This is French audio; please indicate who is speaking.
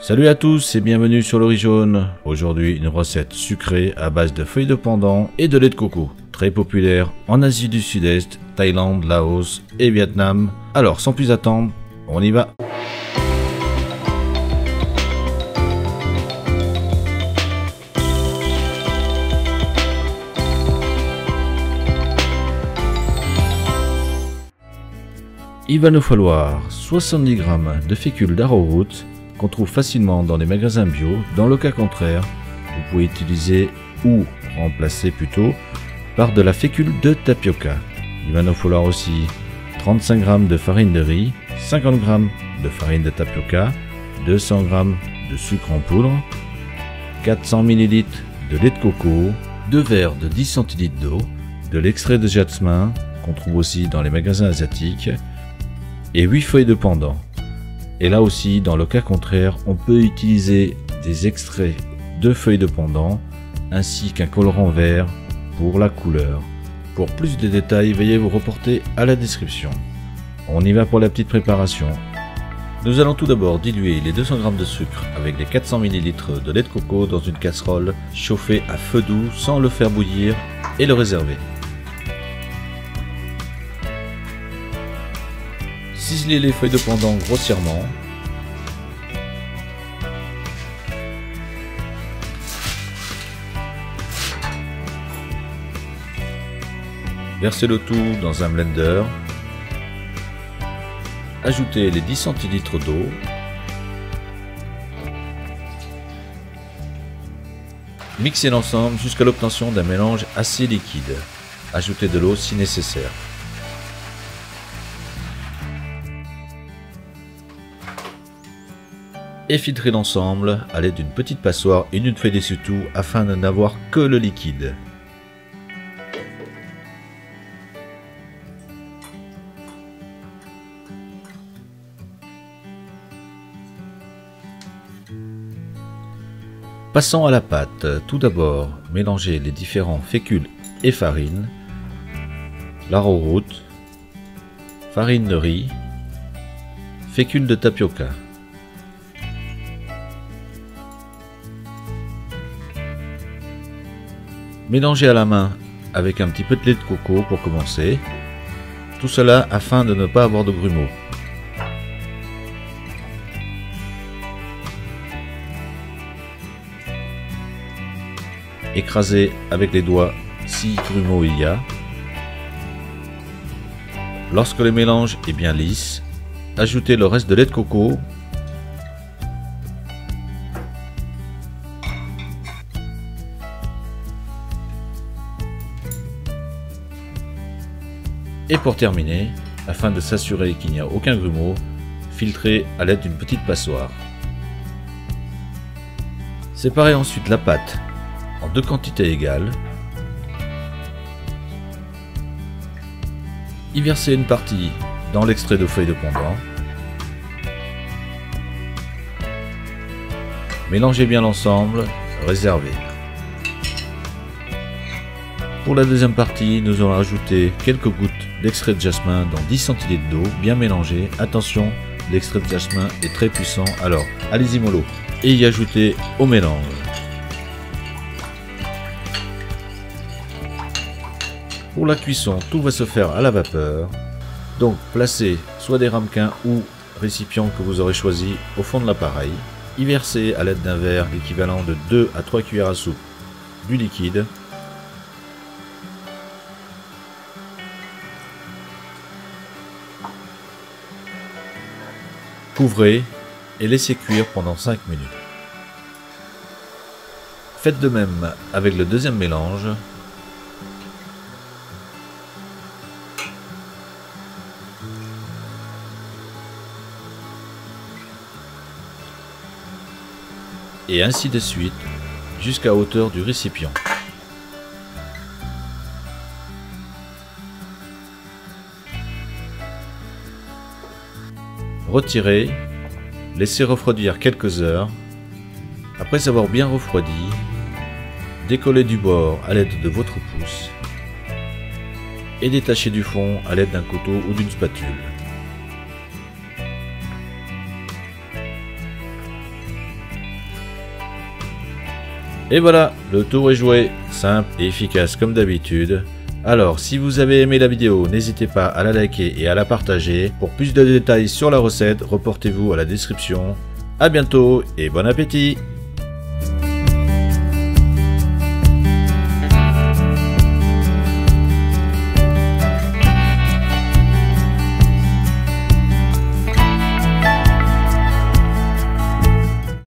Speaker 1: Salut à tous et bienvenue sur l'Origone. Aujourd'hui une recette sucrée à base de feuilles de pandan et de lait de coco. Très populaire en Asie du Sud-Est, Thaïlande, Laos et Vietnam. Alors sans plus attendre, on y va. Il va nous falloir 70 g de fécule d'arrowroot qu'on trouve facilement dans les magasins bio. Dans le cas contraire, vous pouvez utiliser ou remplacer plutôt par de la fécule de tapioca. Il va nous falloir aussi 35 g de farine de riz, 50 g de farine de tapioca, 200 g de sucre en poudre, 400 ml de lait de coco, 2 verres de 10 cl d'eau, de l'extrait de jasmin qu'on trouve aussi dans les magasins asiatiques et 8 feuilles de pandan. Et là aussi, dans le cas contraire, on peut utiliser des extraits de feuilles de pandan ainsi qu'un colorant vert pour la couleur. Pour plus de détails, veuillez vous reporter à la description. On y va pour la petite préparation. Nous allons tout d'abord diluer les 200 g de sucre avec les 400 ml de lait de coco dans une casserole chauffée à feu doux sans le faire bouillir et le réserver. Ciseler les feuilles de pandan grossièrement. Versez le tout dans un blender. Ajoutez les 10 cl d'eau. Mixez l'ensemble jusqu'à l'obtention d'un mélange assez liquide. Ajoutez de l'eau si nécessaire. Et filtrez l'ensemble à l'aide d'une petite passoire et d'une feuille d'essuie-tout afin de n'avoir que le liquide. Passons à la pâte. Tout d'abord, mélangez les différents fécules et farines, l'arrowroot, farine de riz, fécule de tapioca. Mélangez à la main avec un petit peu de lait de coco pour commencer. Tout cela afin de ne pas avoir de grumeaux. Écrasez avec les doigts si grumeaux il y a. Lorsque le mélange est bien lisse, ajoutez le reste de lait de coco. Et pour terminer, afin de s'assurer qu'il n'y a aucun grumeau, filtrez à l'aide d'une petite passoire. Séparez ensuite la pâte en 2 quantités égales. Y versez une partie dans l'extrait de feuilles de pandan. Mélangez bien l'ensemble, réservez. Pour la deuxième partie, nous allons ajouter quelques gouttes d'extrait de jasmin dans 10 cl d'eau, bien mélangé. Attention, l'extrait de jasmin est très puissant, alors allez-y mollo. Et y ajouter au mélange. Pour la cuisson, tout va se faire à la vapeur. Donc placez soit des ramequins ou récipients que vous aurez choisi au fond de l'appareil. Y versez à l'aide d'un verre l'équivalent de 2 à 3 cuillères à soupe du liquide. Couvrez et laissez cuire pendant 5 minutes. Faites de même avec le deuxième mélange. Et ainsi de suite jusqu'à hauteur du récipient. Retirez, laissez refroidir quelques heures. Après avoir bien refroidi, décollez du bord à l'aide de votre pouce et détachez du fond à l'aide d'un couteau ou d'une spatule. Et voilà, le tour est joué, simple et efficace comme d'habitude. Alors, si vous avez aimé la vidéo, n'hésitez pas à la liker et à la partager. Pour plus de détails sur la recette, reportez-vous à la description. A bientôt et bon appétit!